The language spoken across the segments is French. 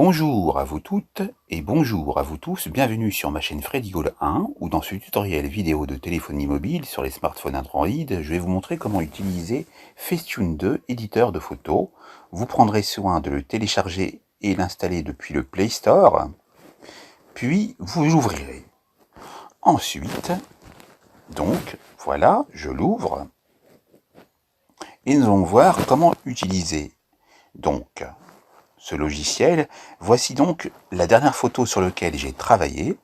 Bonjour à vous toutes et bonjour à vous tous, bienvenue sur ma chaîne Freddy-Gall 1 où dans ce tutoriel vidéo de téléphonie mobile sur les smartphones Android, je vais vous montrer comment utiliser Facetune 2, éditeur de photos. Vous prendrez soin de le télécharger et l'installer depuis le Play Store, puis vous l'ouvrirez. Ensuite, donc voilà, je l'ouvre et nous allons voir comment utiliser donc ce logiciel. Voici donc la dernière photo sur laquelle j'ai travaillé.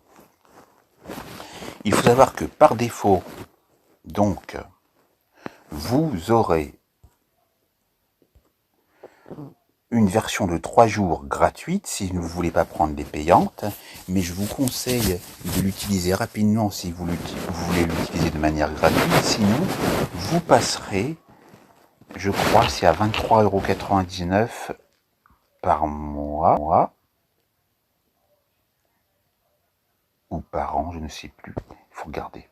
Il faut savoir que par défaut, donc, vous aurez une version de 3 jours gratuite si vous ne voulez pas prendre les payantes, mais je vous conseille de l'utiliser rapidement si vous voulez l'utiliser de manière gratuite. Sinon, vous passerez, je crois, c'est à 23,99 € par mois ou par an, je ne sais plus. Il faut regarder.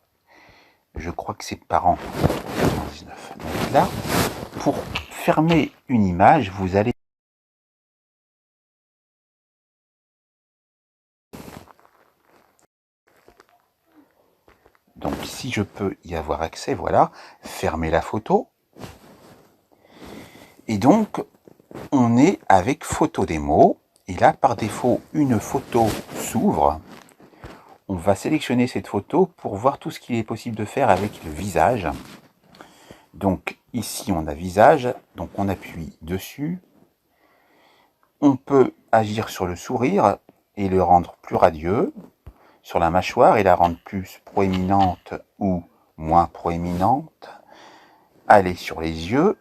Je crois que c'est par an. 99. Donc là, pour fermer une image, vous allez donc si je peux y avoir accès, voilà, fermer la photo. Et donc, on est avec photo démo. Et là, par défaut, une photo s'ouvre. On va sélectionner cette photo pour voir tout ce qu'il est possible de faire avec le visage. Donc ici, on a visage, donc on appuie dessus. On peut agir sur le sourire et le rendre plus radieux, sur la mâchoire et la rendre plus proéminente ou moins proéminente, aller sur les yeux,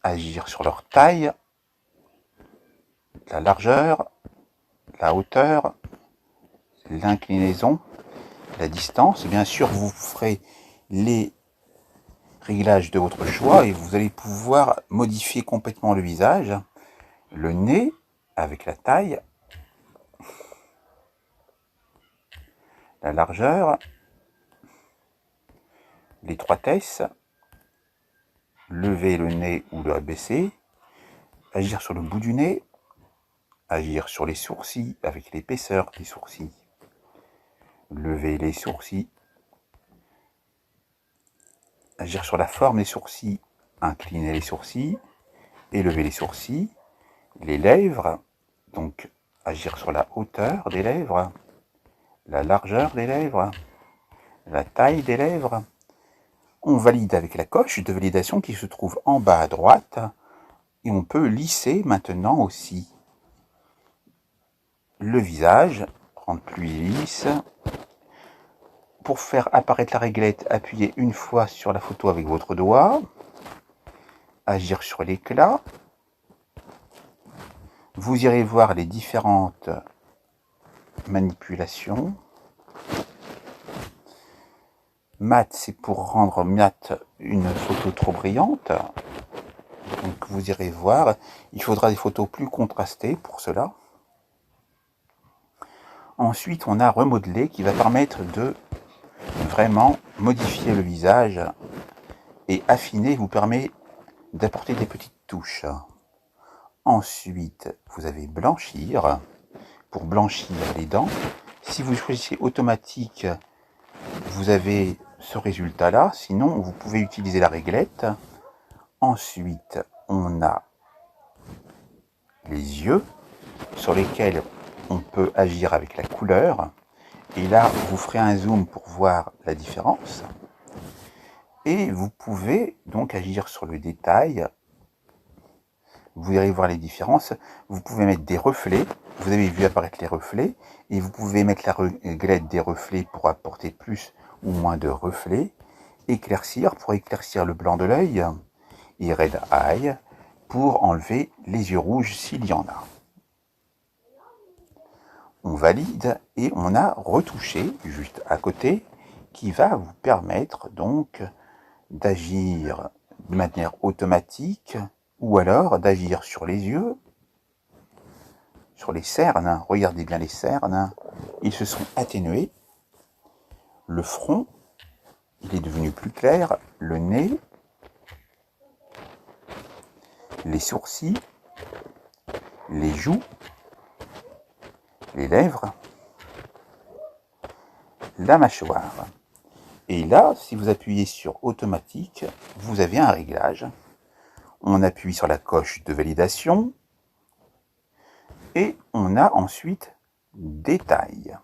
agir sur leur taille, la largeur, la hauteur, l'inclinaison, la distance. Bien sûr, vous ferez les réglages de votre choix et vous allez pouvoir modifier complètement le visage, le nez avec la taille, la largeur, l'étroitesse, lever le nez ou le abaisser, agir sur le bout du nez, agir sur les sourcils avec l'épaisseur des sourcils, lever les sourcils, agir sur la forme des sourcils, incliner les sourcils, élever les sourcils, les lèvres, donc agir sur la hauteur des lèvres, la largeur des lèvres, la taille des lèvres. On valide avec la coche de validation qui se trouve en bas à droite et on peut lisser maintenant aussi le visage, rendre plus lisse. Pour faire apparaître la réglette, appuyez une fois sur la photo avec votre doigt, agir sur l'éclat. Vous irez voir les différentes manipulations. Mat, c'est pour rendre mat une photo trop brillante. Donc vous irez voir, il faudra des photos plus contrastées pour cela. Ensuite, on a remodelé qui va permettre de vraiment modifier le visage et affiner vous permet d'apporter des petites touches. Ensuite, vous avez blanchir pour blanchir les dents. Si vous choisissez automatique, vous avez ce résultat là, sinon vous pouvez utiliser la réglette. Ensuite, on a les yeux sur lesquels on peut agir avec la couleur. Et là, vous ferez un zoom pour voir la différence. Et vous pouvez donc agir sur le détail. Vous irez voir les différences. Vous pouvez mettre des reflets. Vous avez vu apparaître les reflets. Et vous pouvez mettre la réglette des reflets pour apporter plus ou moins de reflets. Éclaircir pour éclaircir le blanc de l'œil. Et red eye pour enlever les yeux rouges s'il y en a. On valide et on a retouché juste à côté qui va vous permettre donc d'agir de manière automatique ou alors d'agir sur les yeux, sur les cernes. Regardez bien les cernes, ils se sont atténués. Le front, il est devenu plus clair. Le nez, les sourcils, les joues, les lèvres, la mâchoire. Et là, si vous appuyez sur automatique, vous avez un réglage. On appuie sur la coche de validation et on a ensuite détail.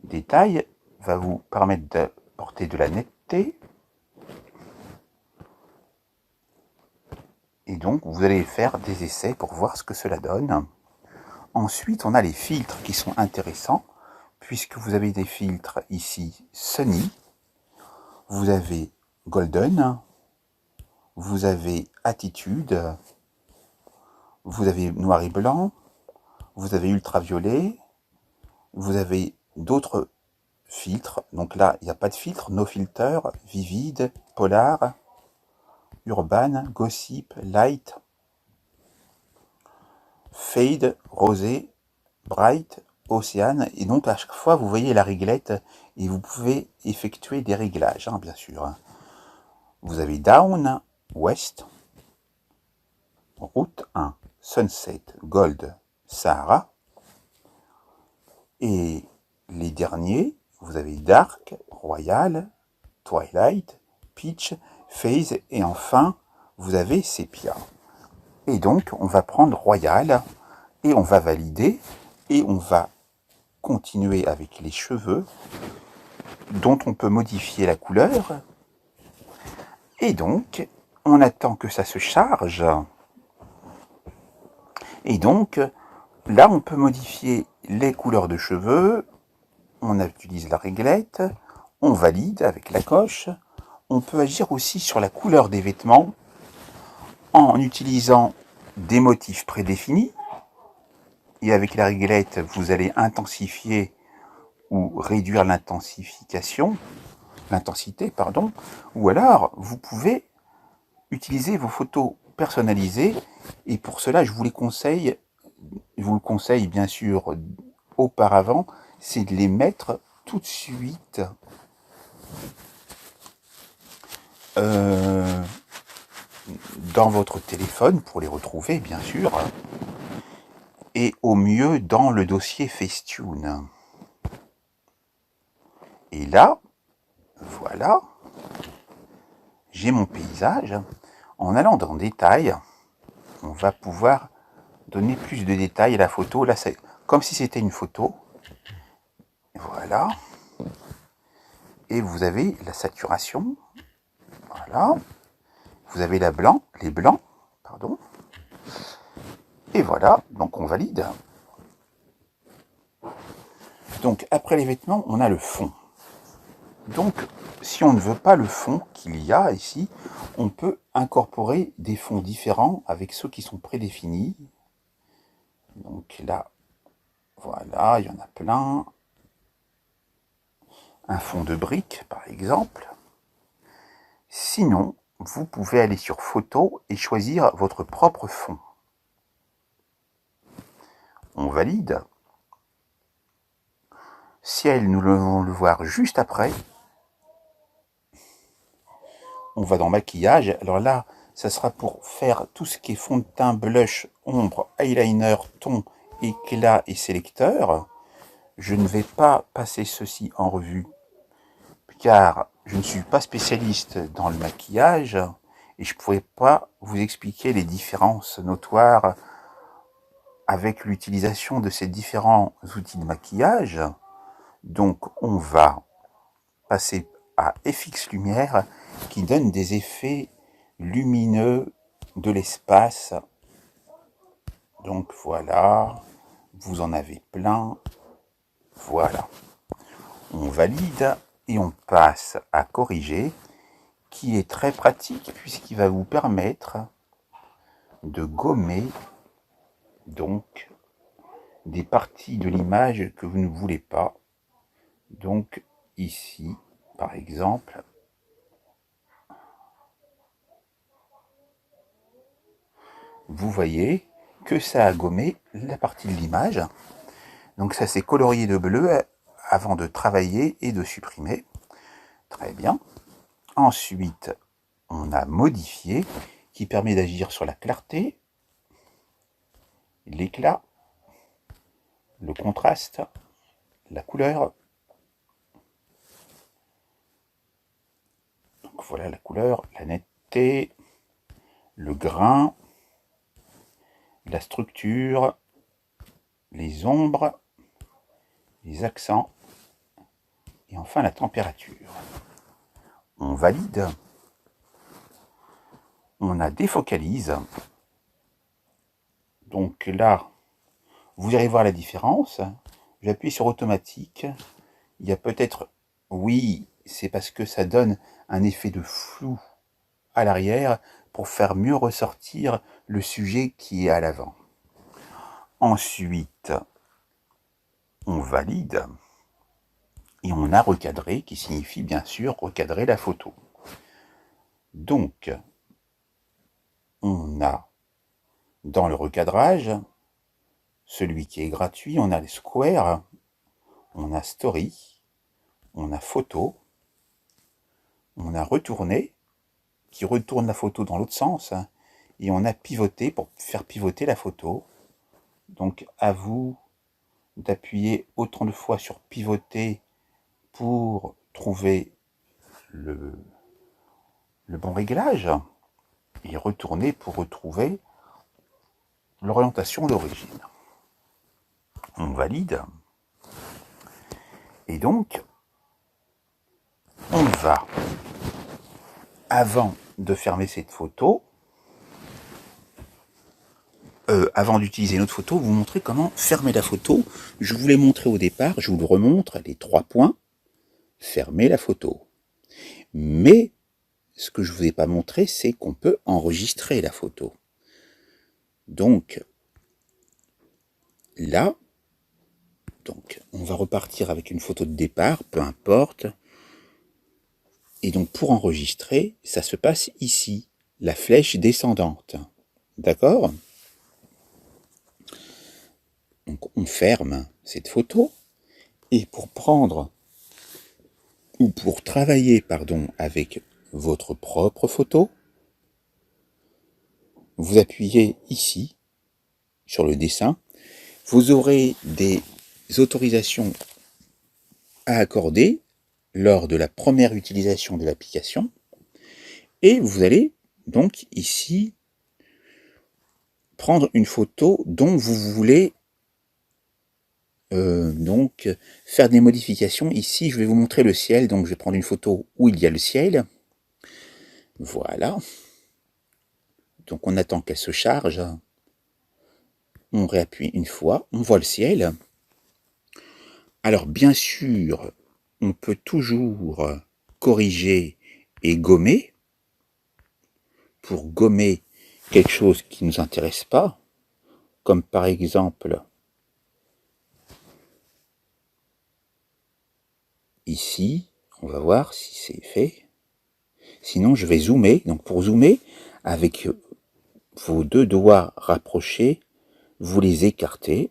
Détail va vous permettre d'apporter de la netteté. Et donc, vous allez faire des essais pour voir ce que cela donne. Ensuite, on a les filtres qui sont intéressants, puisque vous avez des filtres ici Sunny, vous avez Golden, vous avez Attitude, vous avez Noir et Blanc, vous avez Ultraviolet, vous avez d'autres filtres. Donc là, il n'y a pas de filtre, No Filter, Vivid, Polar, Urban, Gossip, Light, Fade, Rosé, Bright, Océane. Et donc à chaque fois, vous voyez la réglette et vous pouvez effectuer des réglages, hein, bien sûr. Vous avez Down, West, Route 1, Sunset, Gold, Sahara. Et les derniers, vous avez Dark, Royal, Twilight, Peach, Phase et enfin, vous avez Sepia. Et donc, on va prendre Royal et on va valider et on va continuer avec les cheveux dont on peut modifier la couleur. Et donc, on attend que ça se charge. Et donc, là, on peut modifier les couleurs de cheveux. On utilise la réglette. On valide avec la coche. On peut agir aussi sur la couleur des vêtements en utilisant des motifs prédéfinis. Et avec la réglette, vous allez intensifier ou réduire l'intensité, pardon. Ou alors, vous pouvez utiliser vos photos personnalisées. Et pour cela, je vous le conseille bien sûr auparavant, c'est de les mettre tout de suite dans votre téléphone pour les retrouver, bien sûr, et au mieux dans le dossier Facetune. Et là, voilà, j'ai mon paysage. En allant dans Détail, on va pouvoir donner plus de détails à la photo. Là, c'est comme si c'était une photo. Voilà. Et vous avez la saturation. Voilà. Vous avez les blancs, pardon. Et voilà, donc on valide. Donc après les vêtements, on a le fond. Donc si on ne veut pas le fond qu'il y a ici, on peut incorporer des fonds différents avec ceux qui sont prédéfinis. Donc là, voilà, il y en a plein. Un fond de briques, par exemple. Sinon, vous pouvez aller sur Photo et choisir votre propre fond. On valide. Ciel, nous allons le voir juste après. On va dans maquillage. Alors là, ça sera pour faire tout ce qui est fond de teint, blush, ombre, eyeliner, ton, éclat et sélecteur. Je ne vais pas passer ceci en revue car je ne suis pas spécialiste dans le maquillage et je ne pourrais pas vous expliquer les différences notoires avec l'utilisation de ces différents outils de maquillage. Donc on va passer à FX Lumière qui donne des effets lumineux de l'espace. Donc voilà, vous en avez plein. Voilà. On valide et on passe à corriger, qui est très pratique puisqu'il va vous permettre de gommer donc des parties de l'image que vous ne voulez pas. Donc ici, par exemple, vous voyez que ça a gommé la partie de l'image. Donc ça s'est colorié de bleu avant de travailler et de supprimer. Très bien. Ensuite, on a modifié, qui permet d'agir sur la clarté, l'éclat, le contraste, la couleur. Donc voilà la couleur, la netteté, le grain, la structure, les ombres, les accents et enfin la température. On valide, on a défocalise. Donc là, vous irez voir la différence. J'appuie sur automatique. Il y a peut-être, oui, c'est parce que ça donne un effet de flou à l'arrière pour faire mieux ressortir le sujet qui est à l'avant. Ensuite, on valide et on a recadré, qui signifie bien sûr recadrer la photo. Donc, on a dans le recadrage, celui qui est gratuit, on a les squares, on a story, on a photo, on a retourné, qui retourne la photo dans l'autre sens, et on a pivoté pour faire pivoter la photo. Donc à vous d'appuyer autant de fois sur pivoter pour trouver le bon réglage, et retourner pour retrouver l'orientation d'origine. On valide. Et donc, on va, avant de fermer cette photo, avant d'utiliser notre photo, vous montrer comment fermer la photo. Je vous l'ai montré au départ, je vous le remontre, les 3 points. Fermer la photo. Mais, ce que je ne vous ai pas montré, c'est qu'on peut enregistrer la photo. Donc, là, on va repartir avec une photo de départ, peu importe. Et donc, pour enregistrer, ça se passe ici, la flèche descendante. D'accord ? Donc, on ferme cette photo. Et pour prendre, ou pour travailler, avec votre propre photo, vous appuyez ici, sur le dessin. Vous aurez des autorisations à accorder lors de la première utilisation de l'application. Et vous allez donc ici prendre une photo dont vous voulez donc faire des modifications. Ici, je vais vous montrer le ciel. Donc, je vais prendre une photo où il y a le ciel. Voilà. Donc, on attend qu'elle se charge. On réappuie une fois. On voit le ciel. Alors, bien sûr, on peut toujours corriger et gommer. Pour gommer quelque chose qui ne nous intéresse pas. Comme par exemple, ici, on va voir si c'est fait. Sinon, je vais zoomer. Donc, pour zoomer, avec vos 2 doigts rapprochés, vous les écartez.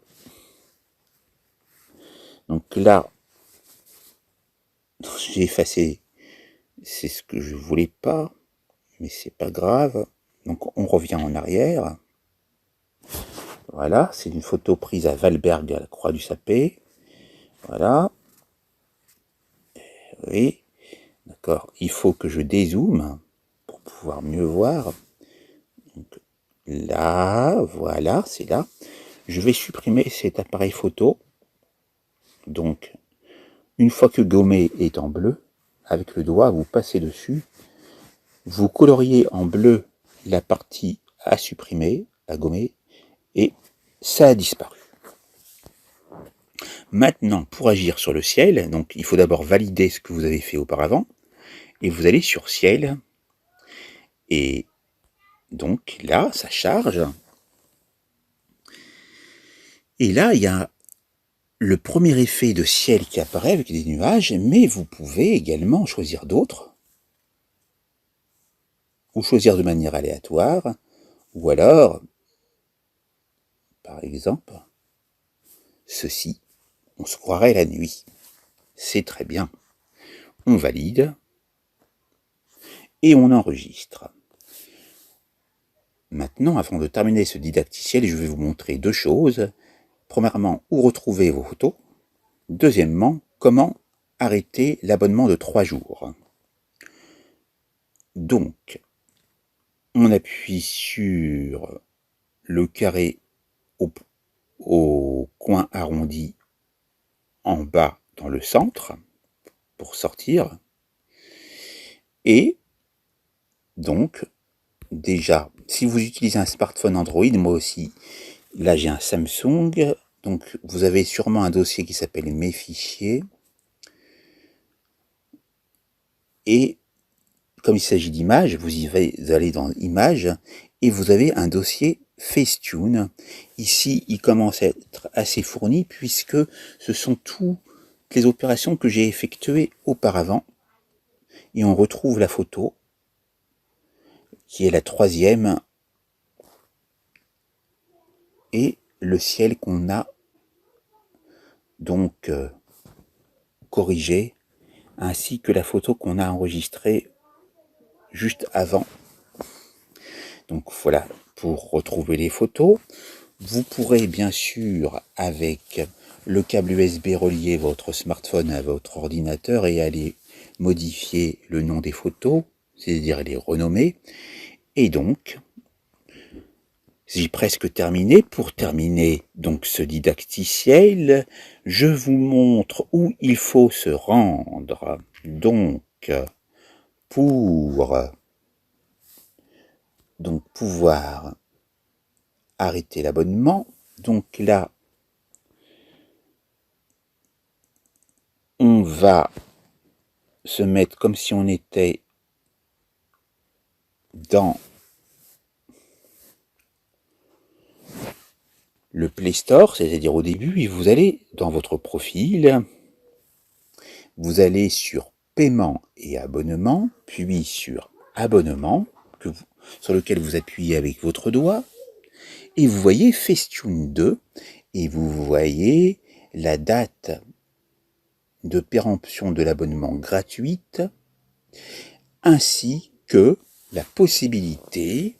Donc là, j'ai effacé, c'est ce que je voulais pas, mais c'est pas grave. Donc on revient en arrière. Voilà, c'est une photo prise à Valberg, à la Croix du Sapé. Voilà. Oui, d'accord. Il faut que je dézoome pour pouvoir mieux voir. Donc, là, voilà, c'est là. Je vais supprimer cet appareil photo. Donc, une fois que gommé est en bleu, avec le doigt, vous passez dessus. Vous coloriez en bleu la partie à supprimer, à gommer, et ça a disparu. Maintenant, pour agir sur le ciel, donc il faut d'abord valider ce que vous avez fait auparavant, et vous allez sur ciel, et donc là, ça charge. Et là, il y a le premier effet de ciel qui apparaît avec des nuages, mais vous pouvez également choisir d'autres, ou choisir de manière aléatoire, ou alors, par exemple, ceci, on se croirait la nuit. C'est très bien. On valide, et on enregistre. Maintenant, avant de terminer ce didacticiel, je vais vous montrer 2 choses. premièrement, où retrouver vos photos. Deuxièmement, comment arrêter l'abonnement de 3 jours. Donc, on appuie sur le carré au coin arrondi en bas dans le centre pour sortir. Et donc, déjà, si vous utilisez un smartphone Android, moi aussi, là j'ai un Samsung, donc vous avez sûrement un dossier qui s'appelle Mes fichiers. Et comme il s'agit d'images, vous allez dans Images et vous avez un dossier Facetune. Ici, il commence à être assez fourni puisque ce sont toutes les opérations que j'ai effectuées auparavant. Et on retrouve la photo qui est la 3e et le ciel qu'on a donc corrigé, ainsi que la photo qu'on a enregistrée juste avant. Donc voilà, pour retrouver les photos, vous pourrez bien sûr, avec le câble USB, relier votre smartphone à votre ordinateur et aller modifier le nom des photos, c'est-à-dire les renommer. Et donc, j'ai presque terminé. Pour terminer donc ce didacticiel, je vous montre où il faut se rendre. Donc, pour pouvoir arrêter l'abonnement, donc là, on va se mettre comme si on était dans le Play Store, c'est-à-dire au début, et vous allez dans votre profil, vous allez sur Paiement et abonnement, puis sur Abonnement, sur lequel vous appuyez avec votre doigt, et vous voyez Facetune 2, et vous voyez la date de péremption de l'abonnement gratuite, ainsi que la possibilité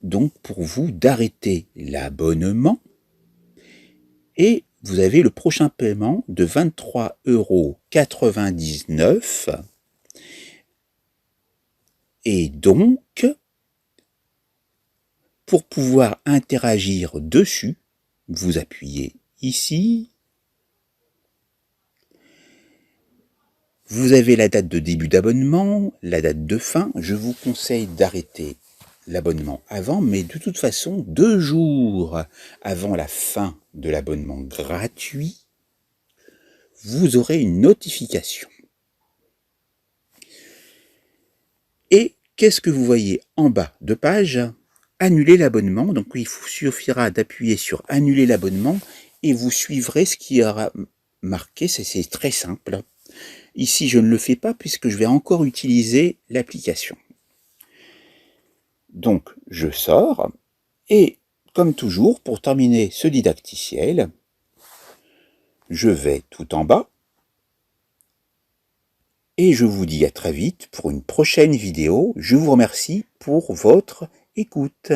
donc pour vous d'arrêter l'abonnement, et vous avez le prochain paiement de 23,99 €. Et donc, pour pouvoir interagir dessus, vous appuyez ici. Vous avez la date de début d'abonnement, la date de fin. Je vous conseille d'arrêter l'abonnement avant, mais de toute façon, 2 jours avant la fin de l'abonnement gratuit, vous aurez une notification. Et qu'est-ce que vous voyez en bas de page? Annuler l'abonnement. Donc il vous suffira d'appuyer sur annuler l'abonnement et vous suivrez ce qui aura marqué. C'est très simple. Ici, je ne le fais pas puisque je vais encore utiliser l'application. Donc, je sors et, comme toujours, pour terminer ce didacticiel, je vais tout en bas et je vous dis à très vite pour une prochaine vidéo. Je vous remercie pour votre écoute.